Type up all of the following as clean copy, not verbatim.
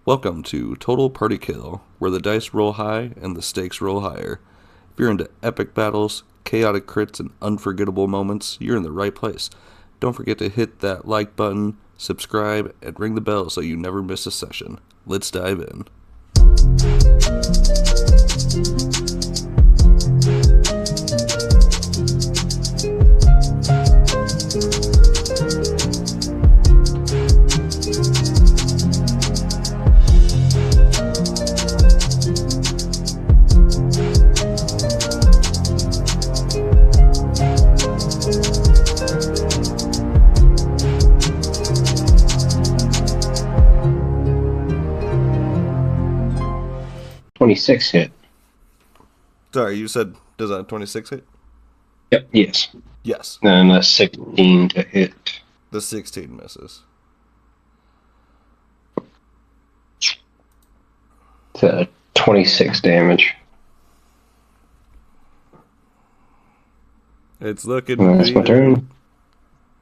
Welcome to Total Party Kill, where the dice roll high and the stakes roll higher. If you're into epic battles, chaotic crits, and unforgettable moments, you're in the right place. Don't forget to hit that like button, subscribe, and ring the bell so you never miss a session. Let's dive in. 26 hit. Sorry, you said, does that 26 hit? Yep, yes. Yes. And a 16 to hit. The 16 misses. To 26 damage. It's looking That's beat my up. turn.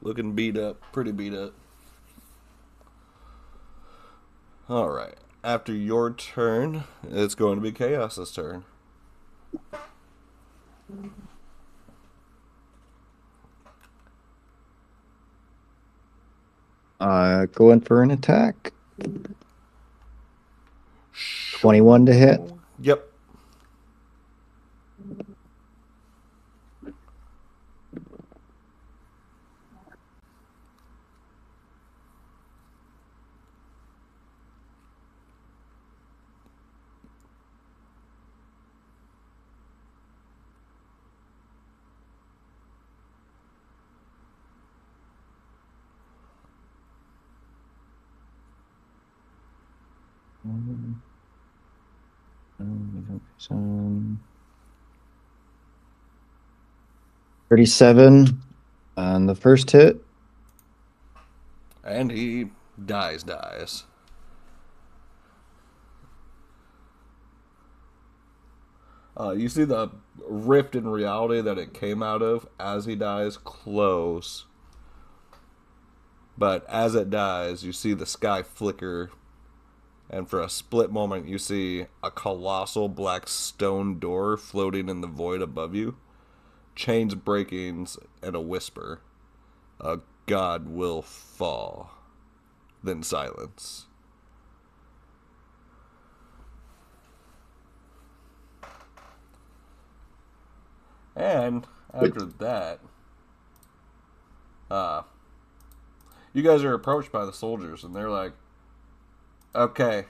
Looking beat up. Pretty beat up. Alright. After your turn, it's going to be Chaos's turn. Going for an attack. 21 to hit. Yep. Some 37 on the first hit. And he dies. You see the rift in reality that it came out of as he dies close. But as it dies, you see the sky flicker. And for a split moment, you see a colossal black stone door floating in the void above you. Chains breaking and a whisper. A god will fall. Then silence. And after that, you guys are approached by the soldiers, and they're like, "Okay.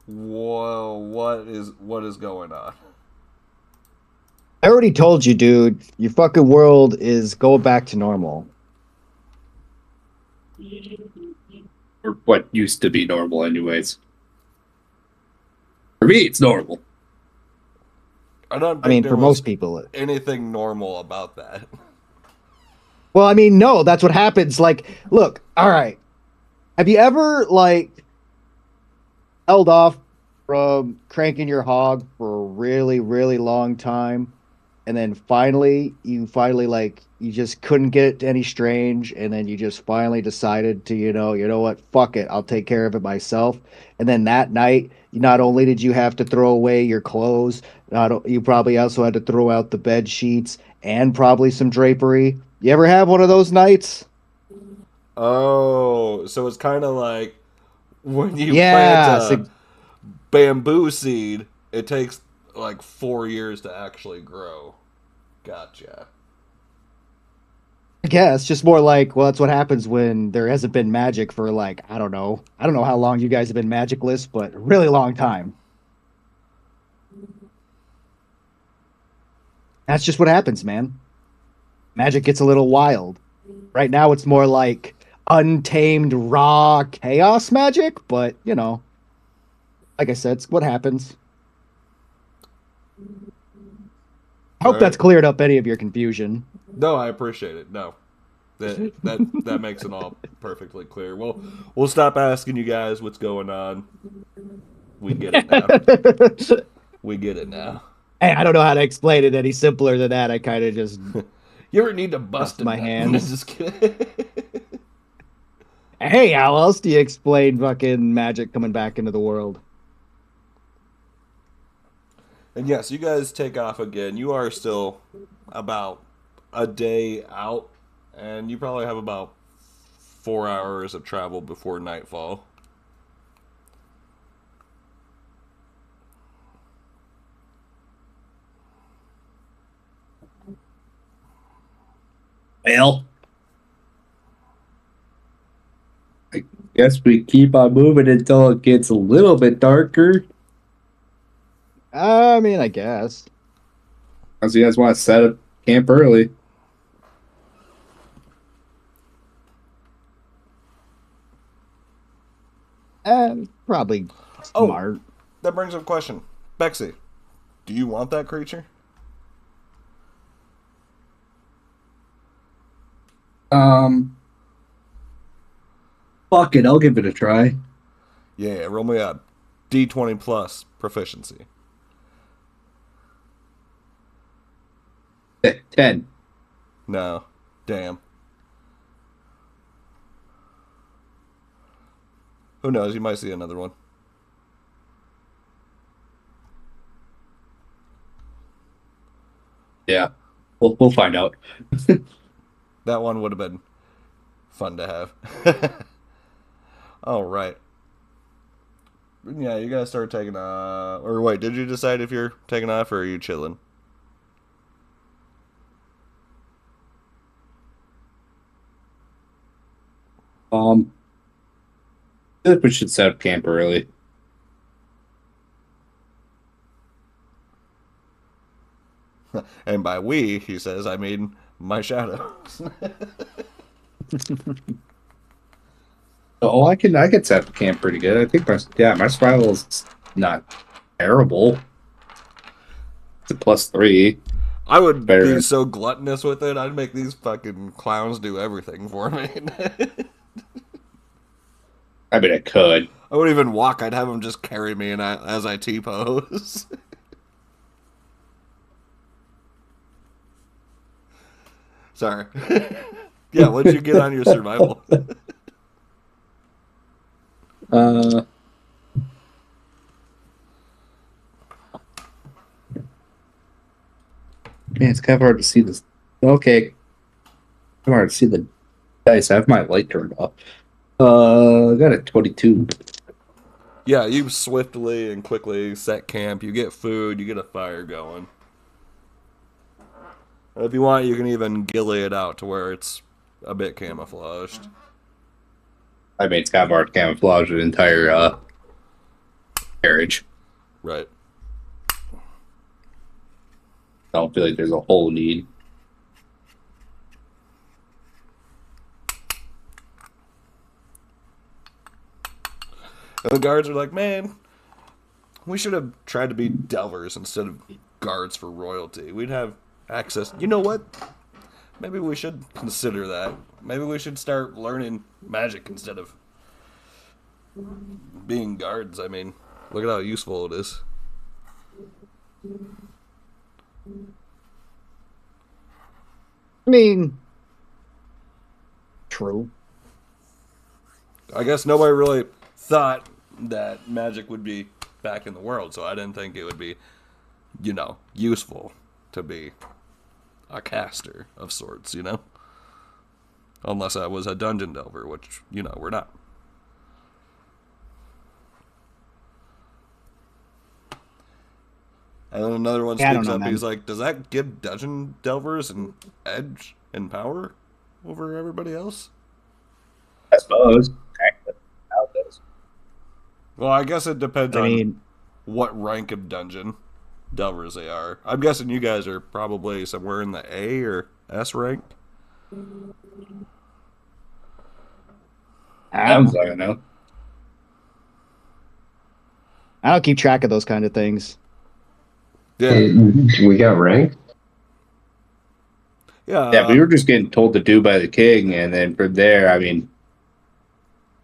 Whoa, what is going on?" I already told you, dude. Your fucking world is going back to normal. Or what used to be normal, anyways. For me, it's normal. I don't think I mean, there for was most people. anything normal about that. Well, I mean, no, that's what happens. Like, look, all right. Have you ever, like, held off from cranking your hog for a really, really long time? And then you finally, like, you just couldn't get it to any strange. And then you just finally decided to, you know what, fuck it. I'll take care of it myself. And then that night, not only did you have to throw away your clothes, you probably also had to throw out the bed sheets and probably some drapery. You ever have one of those nights? Oh, so it's kind of like when you plant Yeah, a bamboo seed, it takes like 4 years to actually grow. Gotcha. I guess just more like, well, that's what happens when there hasn't been magic for like, I don't know how long you guys have been magicless, but a really long time. That's just what happens, man. Magic gets a little wild. Right now, it's more like untamed, raw chaos magic, but like I said, it's what happens. I hope that's cleared up any of your confusion. No, I appreciate it. No, that makes it all perfectly clear. Well, we'll stop asking you guys what's going on. We get it now. We get it now. Hey, I don't know how to explain it any simpler than that. I kind of just You ever need to bust my a nut? hands. Just kidding. Hey, how else do you explain fucking magic coming back into the world? And yes, you guys take off again. You are still about a day out, and you probably have about 4 hours of travel before nightfall. Well, I guess we keep on moving until it gets a little bit darker. I mean, I guess. Unless you guys want to set up camp early. Probably Oh, smart. that brings up a question. Bexy, do you want that creature? Um, Fuck it, I'll give it a try. Yeah, roll me a D20 plus proficiency. 10. No. Damn. Who knows? You might see another one. Yeah, we'll find out. That one would have been fun to have. All right. Yeah, you guys start taking off. Or wait, did you decide if you're taking off or are you chilling? I think we should set up camp early. And by we, he says, I mean my shadows. Oh, I can set up camp pretty good. I think my survival is not terrible. It's a +3. I would Better. be so gluttonous with it, I'd make these fucking clowns do everything for me. I mean, I could. I wouldn't even walk, I'd have them just carry me as I T-pose. Sorry. Yeah, what'd you get on your survival? Uh, Man, it's kind of hard to see this. Okay, kind of hard to see the dice. I have my light turned off. I got a 22. Yeah, you swiftly and quickly set camp, you get food, you get a fire going. And if you want, you can even gilly it out to where it's a bit camouflaged. I mean, it's kind of hard to camouflage the entire carriage. Right. I don't feel like there's a whole need. And the guards are like, man, we should have tried to be delvers instead of guards for royalty. We'd have access. You know what? Maybe we should consider that. Maybe we should start learning magic instead of being guards. I mean, look at how useful it is. I mean, true. I guess nobody really thought that magic would be back in the world, so I didn't think it would be, useful to be a caster of sorts, Unless I was a dungeon delver, which, we're not. And then another one speaks up, he's like, does that give dungeon delvers an edge and power over everybody else? I suppose. Well, I guess it depends on what rank of dungeon delvers they are. I'm guessing you guys are probably somewhere in the A or S rank. Sounds like I know. I don't keep track of those kind of things. Yeah. We got ranked. Yeah. We were just getting told to do by the king, and then from there, I mean,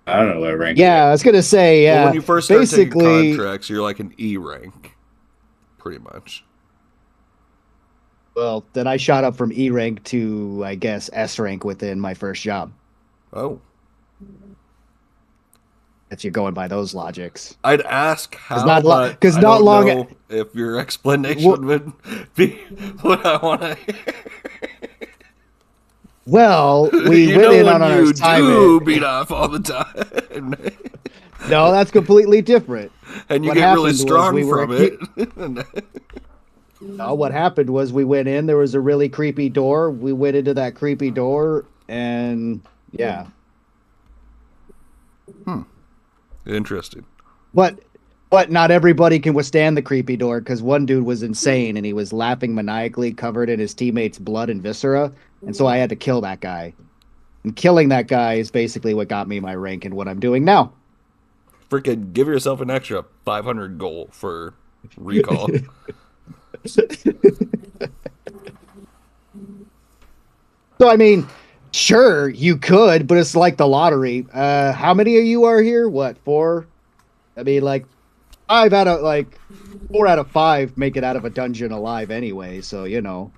I don't know what rank. Yeah, I was gonna say, Well, when you first start taking basically, contracts, you're like an E rank, pretty much. well, then I shot up from E rank to, I guess, S rank within my first job. Oh. if you're going by those logics. I'd ask how, not lo- but 'cause I not don't long- know if your explanation would be what I want to hear. Well, we You went know in when on our you do assignment. beat off all the time, No, that's completely different. and you What get really happened was strong we were from it. No, what happened was we went in. There was a really creepy door. We went into that creepy door, and yeah. Interesting. But not everybody can withstand the creepy door because one dude was insane and he was laughing maniacally, covered in his teammates' blood and viscera. And so I had to kill that guy. And killing that guy is basically what got me my rank and what I'm doing now. Freaking give yourself an extra 500 goal for recall. So I mean, sure you could, but it's like the lottery. How many of you are here? What, 4? I mean, like 4 out of 5 make it out of a dungeon alive anyway. So you know.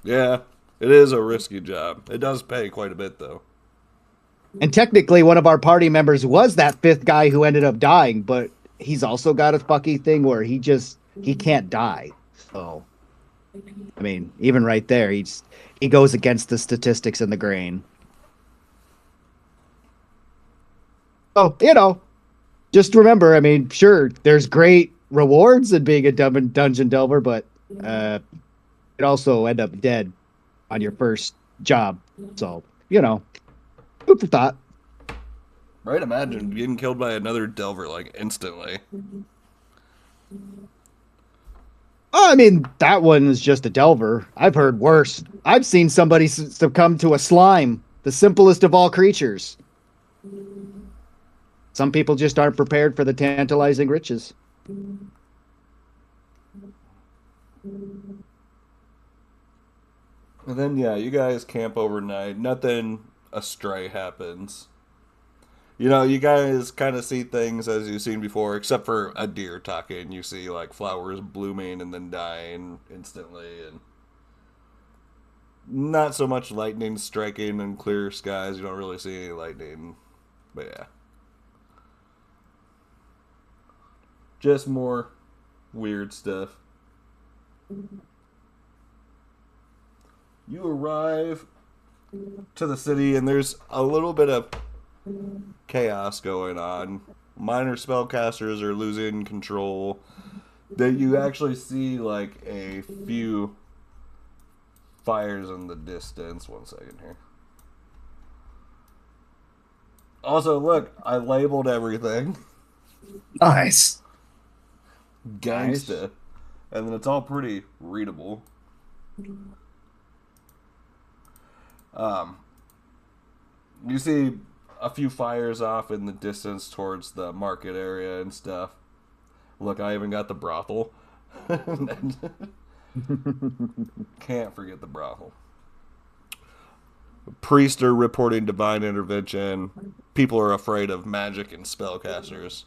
Yeah, it is a risky job. It does pay quite a bit, though. And technically, one of our party members was that 5th guy who ended up dying, but he's also got a fucky thing where he can't die. So, I mean, even right there, he goes against the statistics and the grain. So, you know, just remember, I mean, sure, there's great rewards in being a dungeon delver, but you could also end up dead on your first job. So, you know, food for thought. Right? Imagine getting killed by another Delver, like, instantly. Oh, I mean, that one is just a delver. I've heard worse. I've seen somebody succumb to a slime, the simplest of all creatures. Some people just aren't prepared for the tantalizing riches. And then, yeah, you guys camp overnight. Nothing astray happens. You know, you guys kind of see things as you've seen before, except for a deer talking. You see, like, flowers blooming and then dying instantly, and not so much lightning striking in clear skies. You don't really see any lightning, but yeah. Just more weird stuff. You arrive to the city, and there's a little bit of chaos going on. Minor spellcasters are losing control. That you actually see like a few fires in the distance. 1 second here. Also, look, I labeled everything. Nice. Gangsta. Nice. And then it's all pretty readable. You see a few fires off in the distance towards the market area and stuff. Look, I even got the brothel. Can't forget the brothel. Priests are reporting divine intervention. People are afraid of magic and spellcasters.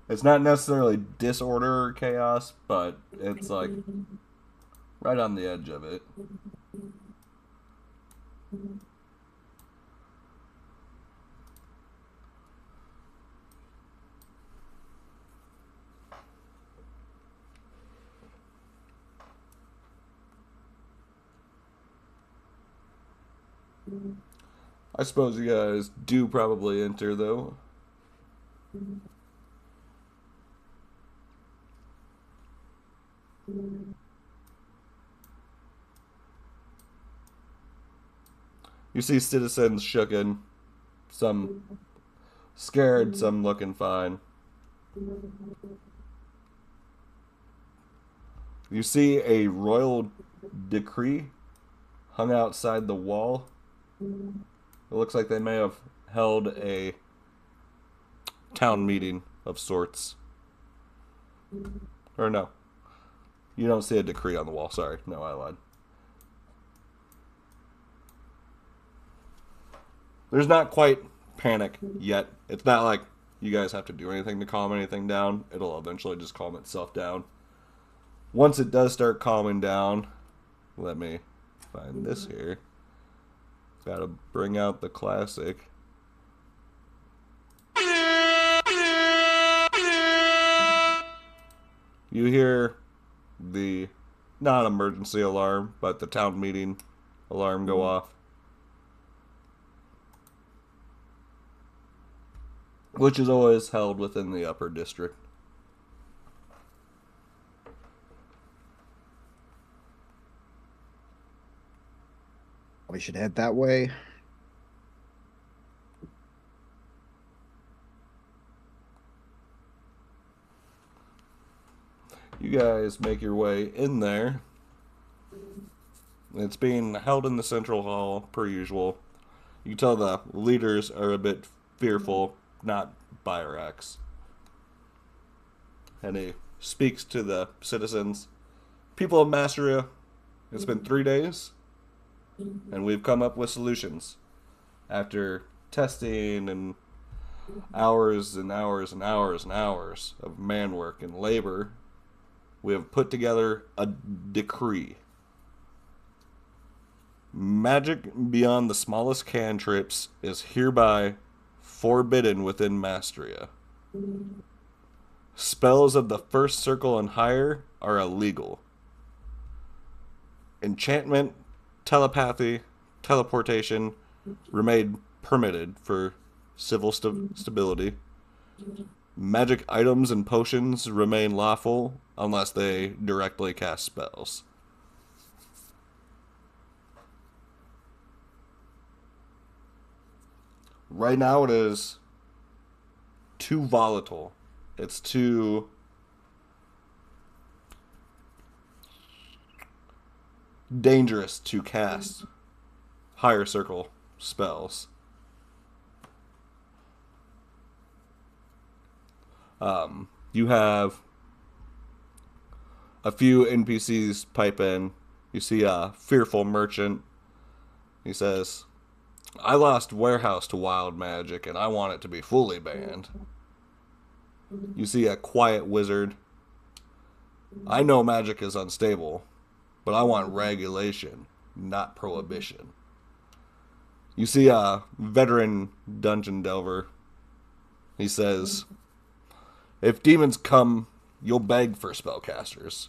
It's not necessarily disorder or chaos, but it's like right on the edge of it. I suppose you guys do probably enter, though. You see citizens shooken, some scared, some looking fine. You see a royal decree hung outside the wall. It looks like they may have held a town meeting of sorts. Or no. You don't see a decree on the wall. Sorry. No, I lied. There's not quite panic yet. It's not like you guys have to do anything to calm anything down. It'll eventually just calm itself down. Once it does start calming down, Let me find this here. Gotta bring out the classic. You hear the non-emergency alarm, but the town meeting alarm go off. Which is always held within the upper district. We should head that way. You guys make your way in there. It's being held in the central hall, per usual. You can tell the leaders are a bit fearful, not Byrax. And he speaks to the citizens. People of Masteria, it's been 3 days, and we've come up with solutions. After testing and hours and hours and hours and hours of man work and labor, we have put together a decree. Magic beyond the smallest cantrips is hereby forbidden within Masteria. Spells of the first circle and higher are illegal. Enchantment, telepathy, teleportation remain permitted for civil stability. Magic items and potions remain lawful unless they directly cast spells. Right now it is too volatile. It's too dangerous to cast higher circle spells. You have a few NPCs pipe in. You see a fearful merchant. He says, I lost warehouse to wild magic and I want it to be fully banned. You see a quiet wizard. I know magic is unstable, but I want regulation, not prohibition. You see a veteran dungeon delver. He says, if demons come, you'll beg for spellcasters.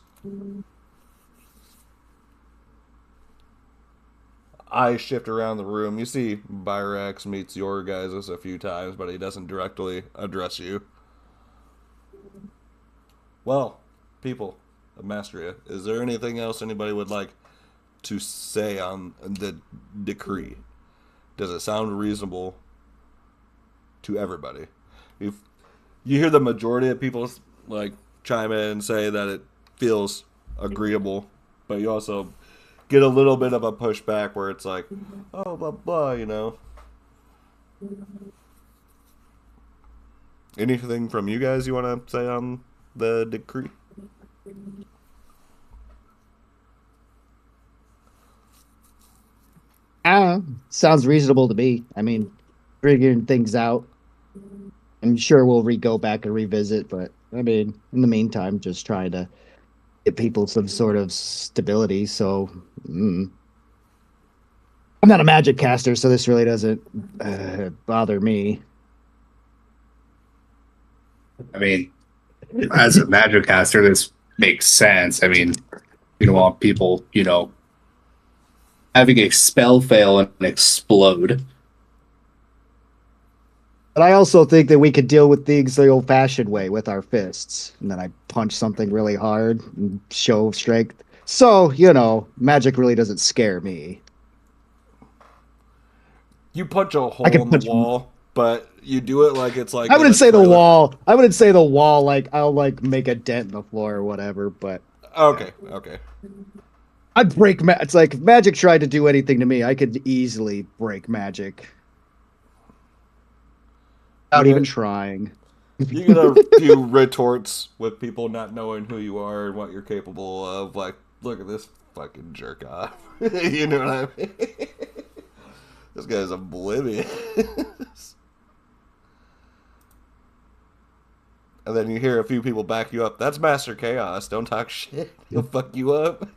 I shift around the room. You see Byrax meets your guys a few times, but he doesn't directly address you. Well, people of Masteria, is there anything else anybody would like to say on the decree? Does it sound reasonable to everybody? If you hear the majority of people like chime in and say that it feels agreeable, but you also get a little bit of a pushback where it's like, oh, blah, blah, you know. Anything from you guys you want to say on the decree? Sounds reasonable to me. I mean, figuring things out. I'm sure we'll go back and revisit, but I mean, in the meantime, just trying to get people some sort of stability. So, I'm not a magic caster, so this really doesn't bother me. I mean, as a magic caster, this makes sense. I mean, you don't want people, having a spell fail and explode. But I also think that we could deal with things the old-fashioned way with our fists. And then I punch something really hard and show strength. So, magic really doesn't scare me. You punch a hole in the wall, but you do it like it's like... I wouldn't say the wall. I wouldn't say the wall, like, I'll, make a dent in the floor or whatever, but... Okay. I'd break... It's like, if magic tried to do anything to me, I could easily break magic. Without even trying. You get a few retorts with people not knowing who you are and what you're capable of. Like, look at this fucking jerk off. You know what I mean? This guy's oblivious. And then you hear a few people back you up. That's Master Chaos. Don't talk shit. He'll fuck you up.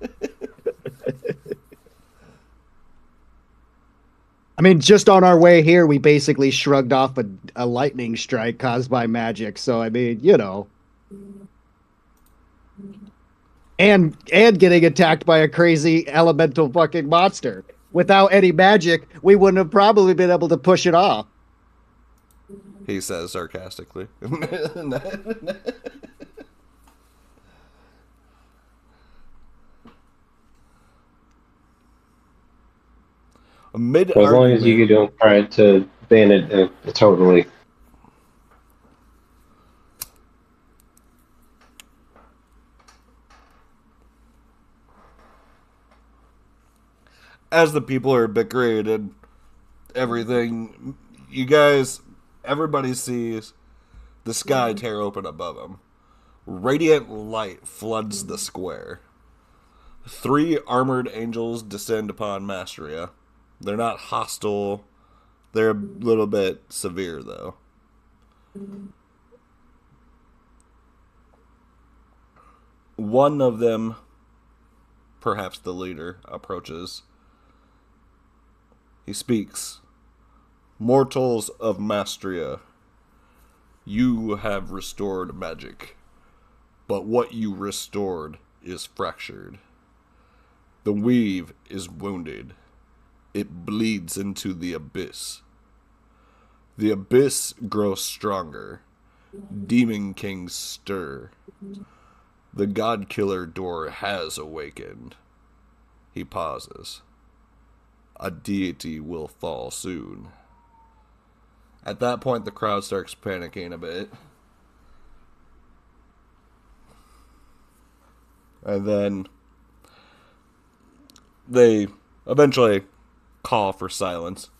I mean, just on our way here, we basically shrugged off a lightning strike caused by magic. So, I mean, and getting attacked by a crazy elemental fucking monster. Without any magic, we wouldn't have probably been able to push it off. He says sarcastically. Well, as long as you don't try to ban it totally. As the people are bickering and everything, everybody sees the sky tear open above them. Radiant light floods the square. 3 armored angels descend upon Mastria. They're not hostile. They're a little bit severe, though. One of them, perhaps the leader, approaches. He speaks. Mortals of Mastria, you have restored magic, but what you restored is fractured. The weave is wounded. It bleeds into the abyss. The abyss grows stronger. Demon kings stir. The god killer door has awakened. He pauses. A deity will fall soon. At that point, the crowd starts panicking a bit. And then they eventually call for silence.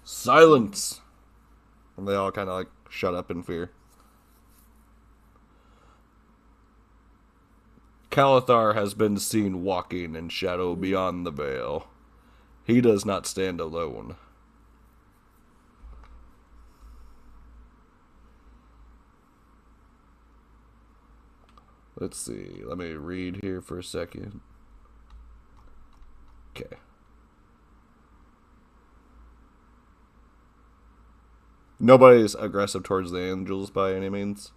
Silence! And they all kind of like shut up in fear. Calathar has been seen walking in shadow beyond the veil. He does not stand alone. Let's see. Let me read here for a second. Okay. Nobody's aggressive towards the angels by any means.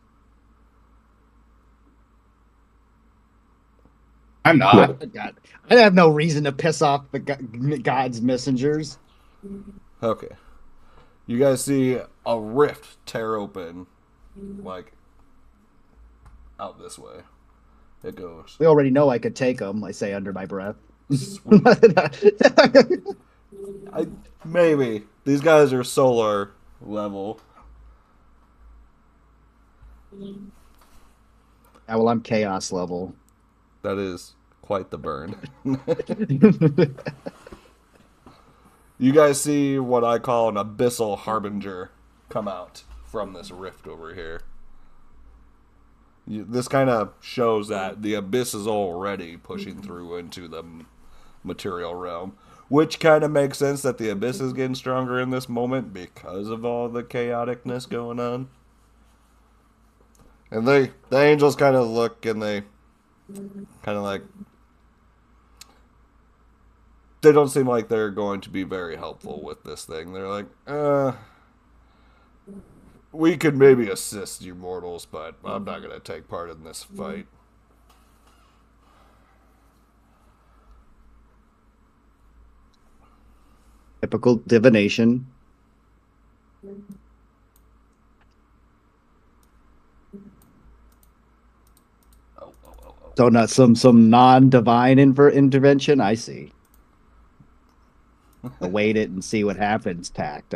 I'm not. God, I have no reason to piss off the God's messengers. Okay. You guys see a rift tear open, like, out this way. It goes. We already know I could take them, I say under my breath. Maybe. These guys are solar level. Yeah, well, I'm chaos level. That is quite the burn. You guys see what I call an abyssal harbinger come out from this rift over here. This kind of shows that the abyss is already pushing through into the material realm, which kind of makes sense that the abyss is getting stronger in this moment because of all the chaoticness going on. And the angels kind of look and they kind of like, they don't seem like they're going to be very helpful with this thing. They're like, we could maybe assist you mortals, but I'm not going to take part in this fight. Typical divination. So not some non-divine intervention. I see. Await it and see what happens. Tact.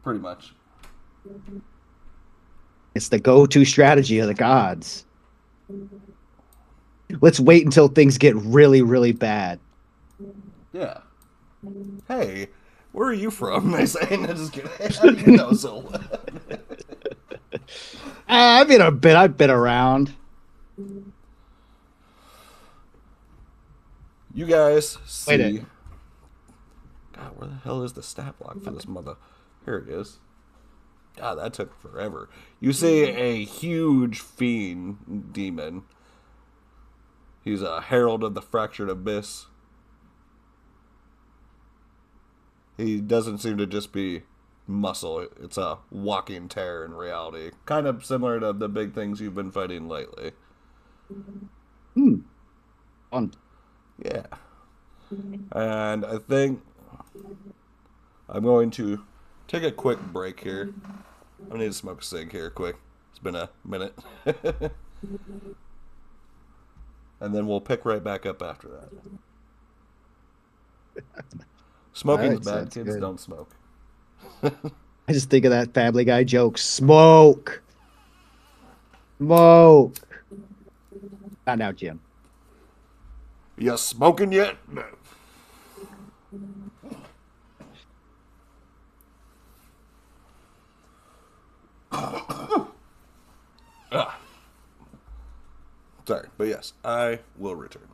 Pretty much. It's the go-to strategy of the gods. Let's wait until things get really, really bad. Yeah. Hey, where are you from? They say, and just kidding. How do you know so well? I've been around. You guys see. Wait God, where the hell is the stat block for this mother? Here it is. God, that took forever. You see a huge fiend demon. He's a herald of the fractured abyss. He doesn't seem to just be muscle. It's a walking terror in reality. Kind of similar to the big things you've been fighting lately. Fun. Yeah. And I think I'm going to take a quick break here. I need to smoke a cig here quick. It's been a minute. And then we'll pick right back up after that. Smoking's Alright, bad. sounds Kids good. don't smoke. I just think of that Family Guy joke. Smoke. Smoke. Not now, Jim. You smoking yet? No. Sorry, but yes, I will return.